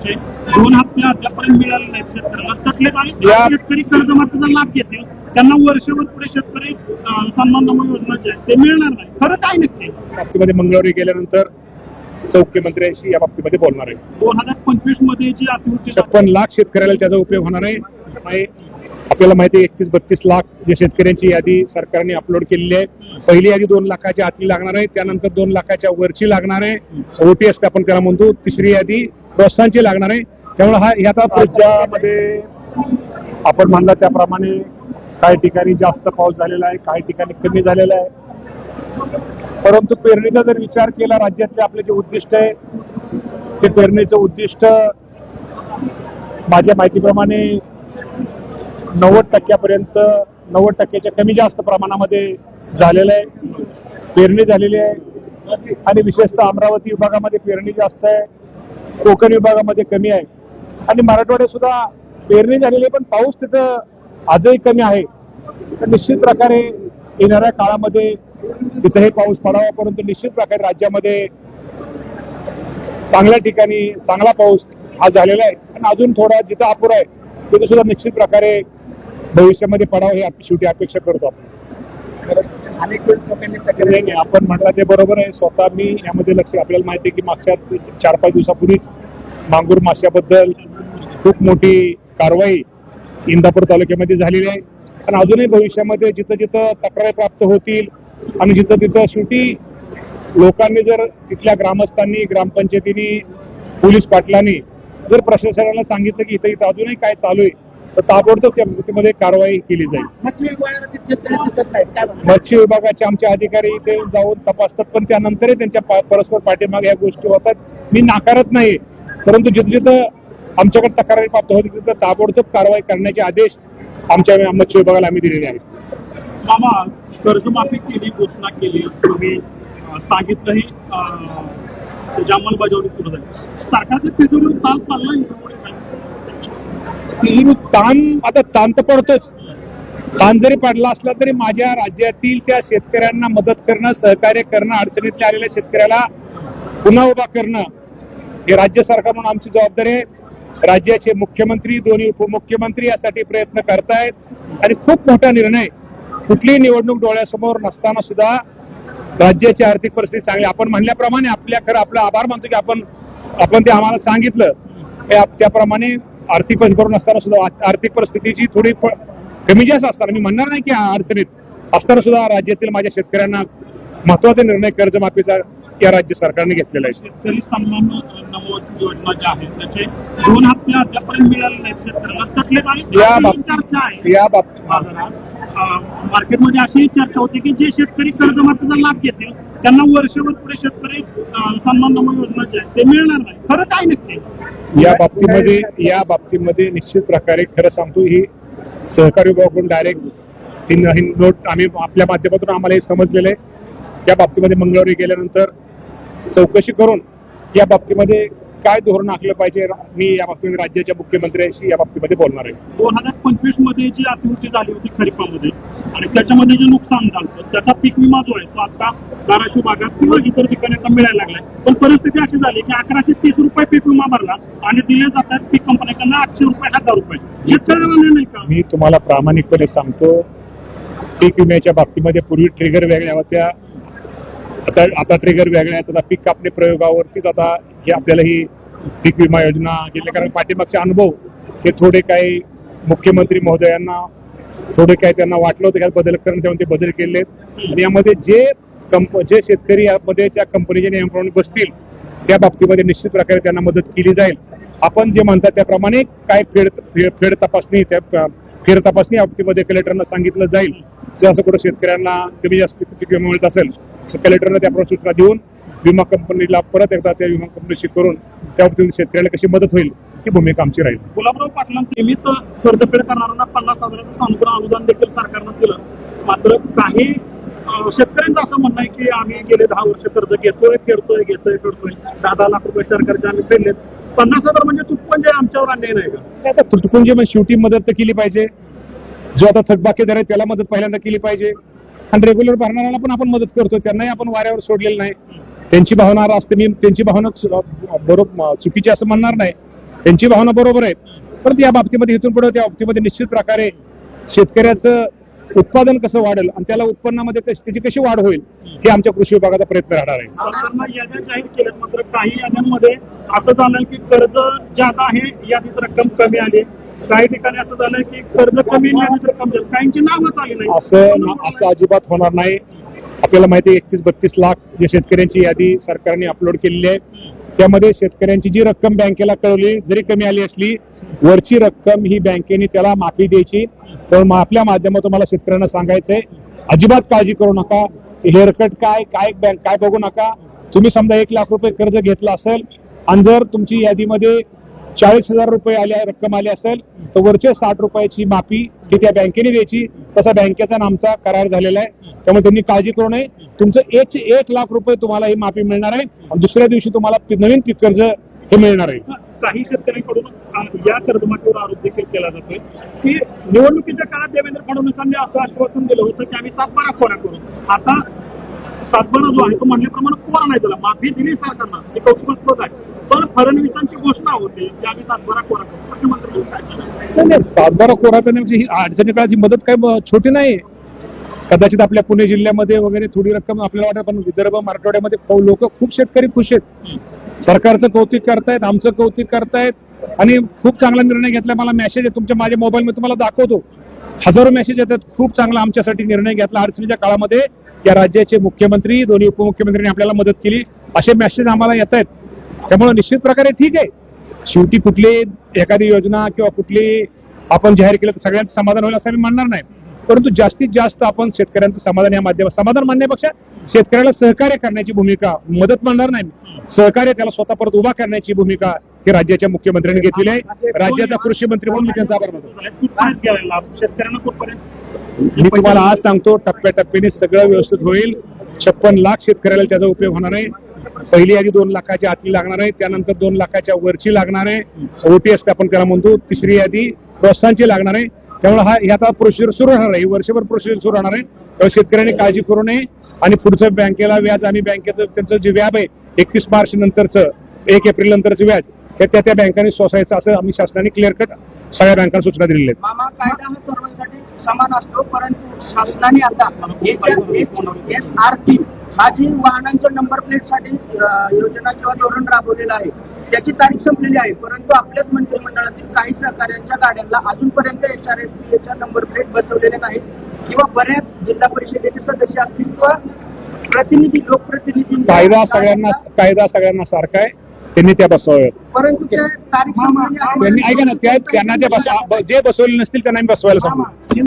त्याचे 2 हप्ते अद्यापर्यंत मिळाले नाहीत शेतकऱ्याला. तटलेत आणि शेतकरी कर्जमाफीचा लाभ घेतील त्यांना वर्षभर पुढे शेतकरी सन्मान नामा योजना जे आहे ते मिळणार नाही. खरं काय नक्की बाबतीमध्ये मंगळवारी गेल्यानंतर मुख्यमंत्र्यांशी या बाबतीमध्ये बोलणार आहे. 2025 मध्ये जी अतिवृष्टी 56 लाख शेतकऱ्याला त्याचा उपयोग होणार आहे. आपल्याला माहिती आहे 31-32 लाख जे शेतकऱ्यांची यादी सरकारने अपलोड केलेली आहे. पहिली यादी 2 लाखाच्या आतली लागणार आहे, त्यानंतर 2 लाखाच्या वरची लागणार आहे, OTS आपण त्याला म्हणतो. तिसरी यादी प्रोत्साहनची लागणार आहे. त्यामुळे हा आता राज्यामध्ये आपण म्हणला त्याप्रमाणे काही ठिकाणी जास्त पाऊस झालेला आहे, काही ठिकाणी कमी झालेला आहे. परंतु पेरणीचा जर विचार केला, राज्यातले आपले जे उद्दिष्ट आहे ते पेरणीचं उद्दिष्ट माझ्या माहितीप्रमाणे 90% 90%च्या कमी जास्त प्रमाणामध्ये झालेलं आहे, पेरणी झालेली आहे. आणि विशेषतः अमरावती विभागामध्ये पेरणी जास्त आहे, कोकण विभागामध्ये कमी आहे आणि मराठवाड्यात सुद्धा पेरणी झालेली आहे, पण पाऊस तिथं आजही कमी आहे. तर निश्चित प्रकारे येणाऱ्या काळामध्ये तिथंही पाऊस पडावा, परंतु निश्चित प्रकारे राज्यामध्ये चांगल्या ठिकाणी चांगला पाऊस हा झालेला आहे आणि अजून थोडा जिथं अपुरा आहे तिथे सुद्धा निश्चित प्रकारे भविष्यामध्ये पडावं हे शेवटी अपेक्षा करतो आपण. अनेक वेळेस लोकांनी नाही, आपण म्हटलं ते बरोबर आहे. स्वतः मी यामध्ये लक्ष, आपल्याला माहिती आहे की मागच्या 4-5 दिवसापूर्वीच मांगूर माश्याबद्दल खूप मोठी कारवाई इंदापूर तालुक्यामध्ये झालेली आहे आणि अजूनही भविष्यामध्ये जिथं जिथं तक्रारी प्राप्त होतील आणि जिथं तिथं शेवटी लोकांनी जर तिथल्या ग्रामस्थांनी, ग्रामपंचायतींनी, पोलीस पाटलांनी जर प्रशासनाला सांगितलं की इथं इथं अजूनही काय चालू आहे तर ताबडतोब त्या मृत्यूमध्ये कारवाई केली जाईल. मत्स्य विभागाचे आमचे अधिकारी इथे जाऊन तपासतात, पण त्यानंतरही त्यांच्या परस्पर पाठीमागे या गोष्टी होतात. मी नाकारत नाही, परंतु जिथं जिथं आमच्याकडे तक्रारी प्राप्त होती तिथं ताबडतोब कारवाई करण्याचे आदेश आमच्या मत्स्य विभागाला आम्ही दिलेले आहेत. मामा, कर्जमाफी केली, घोषणा केली, तुम्ही सांगितलंही त्याची अंमलबजावणी सुरू झाली. सरकारच्या तिजोरीवर ताल चालला ताण, आता ताण तर पडतोच. ताण जरी पडला असला तरी माझ्या राज्यातील त्या शेतकऱ्यांना मदत करणं, सहकार्य करणं, अडचणीतल्या आलेल्या शेतकऱ्याला पुन्हा उभा करणं हे राज्य सरकार म्हणून आमची जबाबदारी आहे. राज्याचे मुख्यमंत्री, दोन्ही उपमुख्यमंत्री यासाठी प्रयत्न करतायत आणि खूप मोठा निर्णय, कुठलीही निवडणूक डोळ्यासमोर नसताना सुद्धा राज्याची आर्थिक परिस्थिती चांगली, आपण म्हणल्याप्रमाणे आपला आभार मानतो की आपण ते आम्हाला सांगितलं त्याप्रमाणे आर्थिक परिस्थिती नसताना सुद्धा आर्थिक परिस्थितीची थोडी कमी जास्त असताना, मी म्हणणार नाही की अडचणीत असताना सुद्धा राज्यातील माझ्या शेतकऱ्यांना महत्वाचा निर्णय कर्जमाफीचा या राज्य सरकारने घेतलेला आहे. शेतकरी सन्मान नामा योजना ज्या आहेत त्याचे 2 हप्ते अद्यापर्यंत मिळाले नाहीत शेतकऱ्याला. तटलेत आणि चर्चा आहे मार्केटमध्ये अशी चर्चा होती की जे शेतकरी कर्जमाफीचा लाभ घेतील त्यांना वर्षभर पुढे शेतकरी सन्मान नामा योजना जे आहे ते मिळणार नाही. खरं काय नक्की या बाबतीमध्ये निश्चित प्रकारे खरं सांगतो, ही सहकारी विभागाकडून डायरेक्ट ही नोट आम्ही आपल्या माध्यमातून आम्हाला हे समजलेलं आहे. या बाबतीमध्ये मंगळवारी गेल्यानंतर चौकशी करून या बाबतीमध्ये काय धोरण आखलं पाहिजे मी या बाबतीमध्ये राज्याच्या मुख्यमंत्र्यांशी या बाबतीमध्ये बोलणार आहे. 2025 मध्ये जी अतिवृष्टी झाली होती खरीपामध्ये आणि त्याच्यामध्ये जे नुकसान झालं त्याचा पीक विमा जो आहे तो आता धाराशिव भागात किंवा इतर ठिकाणी आता मिळायला लागलाय. पण परिस्थिती अशी झाली की 1130 रुपये पीक विमा भरला आणि दिले जातात पीक कंपन्यांना 800 रुपये 1000 रुपये. शेतकऱ्यांना नाही का? मी तुम्हाला प्रामाणिकपणे सांगतो, पीक विम्याच्या बाबतीमध्ये पूर्वी ट्रिगर वेगळ्या होत्या, आता ट्रिगर वेगळ्या आहेत. आता पीक कापणी प्रयोगावरतीच आता हे आपल्याला ही पीक विमा योजना गेल्या, कारण पाठीमागचे अनुभव हे थोडे काही मुख्यमंत्री महोदयांना थोडे काही त्यांना वाटलं होतं की बदल करणं, तेव्हा ते बदल केले. आणि यामध्ये जे शेतकरी यामध्ये त्या कंपनीच्या नियमाप्रमाणे बसतील त्या बाबतीमध्ये निश्चित प्रकारे त्यांना मदत केली जाईल. आपण जे म्हणतात त्याप्रमाणे काय फेड तपासणी या बाबतीमध्ये कलेक्टरना सांगितलं जाईल. जर असं कुठं शेतकऱ्यांना कमी जास्त पीक विमा मिळत असेल तर कलेक्टरने त्याप्रमाणे सूचना देऊन विमा कंपनीला परत एकदा त्या विमा कंपनीशी करून त्या बाबतीत शेतकऱ्याला कशी मदत होईल ही भूमिका आमची राहील. गुलाबराव पाटलांचं निमित्त कर्जफेड करणाऱ्यांना 50,000चं सानुग्रह अनुदान देखील सरकारनं दिलं. मात्र काही शेतकऱ्यांचं असं म्हणणं आहे की आम्ही गेले 10 वर्ष कर्ज घेतोय, फेडतोय 10 लाख रुपये सरकारचे आम्ही फेडलेत. 50,000 म्हणजे तुटपुंजे आमच्यावर अन्याय नाही का? आता तुटपुंजे म्हणजे शेवटी मदत तर केली पाहिजे. जो आता थकबाकीदार आहे त्याला मदत पहिल्यांदा केली पाहिजे आणि रेग्युलर भरणाऱ्याला पण आपण मदत करतो, त्यांनाही आपण वाऱ्यावर सोडलेलं नाही. त्यांची भावना असते, मी त्यांची भावना बरोबर चुकीची असं म्हणणार नाही, त्यांची भावना बरोबर आहे. परंतु या बाबतीमध्ये इथून पुढे त्या बाबतीमध्ये निश्चित प्रकारे शेतकऱ्याचं उत्पादन कसं वाढेल आणि त्याला उत्पन्नामध्ये त्याची कशी वाढ होईल हे आमच्या कृषी विभागाचा प्रयत्न राहणार आहे. सरकारनं याद्या जाहीर केल्यात, मात्र काही याद्यांमध्ये असं झालं की कर्ज ज्यादा आहे यादीत रक्कम कमी आली, काही ठिकाणी असं झालं की कर्ज कमी आणि यादीत रक्कम जास्त, काहींची नावच आली नाही. असं अजिबात होणार नाही. आपल्याला माहिती आहे 31-32 लाख जे शेतकऱ्यांची यादी सरकारने अपलोड केलेली आहे, त्यामध्ये शेतकऱ्यांची जी रक्कम बँकेला कळवली जरी कमी आली असली, वरची रक्कम ही बँकेने त्याला माफी द्यायची. तर आपल्या माध्यमातून मला शेतकऱ्यांना सांगायचंय, अजिबात काळजी करू नका. हेअरकट काय बँक काय बघू नका. तुम्ही समजा 1 लाख रुपये कर्ज घेतला असेल आणि जर तुमची यादीमध्ये 40,000 रुपये रक्कम आली असेल तर वरचे 60 रुपयाची माफी ती त्या बँकेने द्यायची. तसा बँकेचा आणि आमचा करार झालेला आहे. त्यामुळे त्यांनी काळजी करू नये. तुमचं 1 लाख रुपये तुम्हाला ही माफी मिळणार आहे आणि दुसऱ्या दिवशी तुम्हाला नवीन पीक कर्ज हे मिळणार आहे. काही शेतकऱ्यांकडून या कर्जमाफीवर आरोप देखील केला जातोय की निवडणुकीच्या काळात देवेंद्र फडणवीसांनी असं आश्वासन दिलं होतं की आम्ही 7-12 कोरा करू. आता 7-12 जो आहे तो म्हणल्याप्रमाणे कोरा नाही दिला, माफी दिली सरकारनं, ते कौतुकास्पद आहे. पण फडणवीसांची घोषणा होती की आम्ही 7-12 कोरा करू. कृषीमंत्री काय सांगणार? नाही 7-12 कोरा करण्याची ही अडचणी काळाची मदत काय छोटी नाही. कदाचित आपल्या पुणे जिल्ह्यामध्ये वगैरे थोडी रक्कम आपल्याला वाटत, पण विदर्भ मराठवाड्यामध्ये लोक खूप शेतकरी खुश आहेत. सरकारचं कौतुक करतायत, आमचं कौतुक करतायत आणि खूप चांगला निर्णय घेतला. मला मेसेज आहे तुमच्या माझ्या मोबाईलमध्ये तुम्हाला दाखवतो, हजारो मेसेज येतात. खूप चांगला आमच्यासाठी निर्णय घेतला. अडचणीच्या काळामध्ये या राज्याचे मुख्यमंत्री, दोन्ही उपमुख्यमंत्र्यांनी आपल्याला मदत केली, असे मेसेज आम्हाला येत आहेत. त्यामुळे निश्चित प्रकारे ठीक आहे. शेवटी कुठली एखादी योजना किंवा कुठली आपण जाहीर केलं तर सगळ्यांचं समाधान होईल असं मी म्हणणार नाही. परंतु जास्तीत जास्त आपण शेतकऱ्यांचं समाधान या माध्यमात, समाधान म्हणण्यापेक्षा शेतकऱ्याला सहकार्य करण्याची भूमिका, मदत म्हणणार नाही, सहकार्य त्याला स्वतः परत उभा करण्याची भूमिका ही राज्याच्या मुख्यमंत्र्यांनी घेतलेली आहे. राज्याचा कृषी मंत्री म्हणून मी त्यांचा आभार मानतो. शेतकऱ्यांना कुठपर्यंत मी तुम्हाला आज सांगतो, टप्प्याटप्प्याने सगळं व्यवस्थित होईल. 56 लाख शेतकऱ्याला त्याचा उपयोग होणार आहे. पहिली यादी 2 लाखाच्या आतली लागणार आहे, त्यानंतर 2 लाखाच्या वरची लागणार आहे, OTS आपण त्याला म्हणतो. तिसरी यादी प्रोत्साहनची लागणार आहे. त्यामुळे हे आता प्रोसिजर सुरू राहणार आहे, वर्षभर प्रोसिजर सुरू राहणार आहे. त्यामुळे शेतकऱ्यांनी काळजी करू नये आणि पुढचं बँकेला व्याज आम्ही बँकेचं त्यांचं जे व्याज आहे 31 मार्च नंतरचं 1 एप्रिल नंतरचं व्याज हे त्या बँकांनी सोसायचं असं आम्ही शासनाने क्लिअर कट सगळ्या बँकांना सूचना दिलेल्या आहेत. मामा, कायदा हा सर्वांसाठी समान असतो, परंतु शासनाने आता HRT हा जी वाहनांच्या नंबर प्लेट साठी योजना किंवा धोरण राबवलेलं आहे त्याची तारीख संपलेली आहे. परंतु आपल्याच मंत्रिमंडळातील काही सहकार्यांच्या गाड्यांना अजूनपर्यंत HRSPA नंबर प्लेट बसवलेले नाहीत किंवा बऱ्याच जिल्हा परिषदेचे सदस्य असतील किंवा प्रतिनिधी, लोकप्रतिनिधी. कायदा सगळ्यांना सारखा आहे, त्यांनी त्या बसवाव्यात. परंतु त्या तारीख संपलेली आहे. त्यांनी ऐका ना, त्यांना जे बसवले नसतील त्यांना बसवायला सांगू.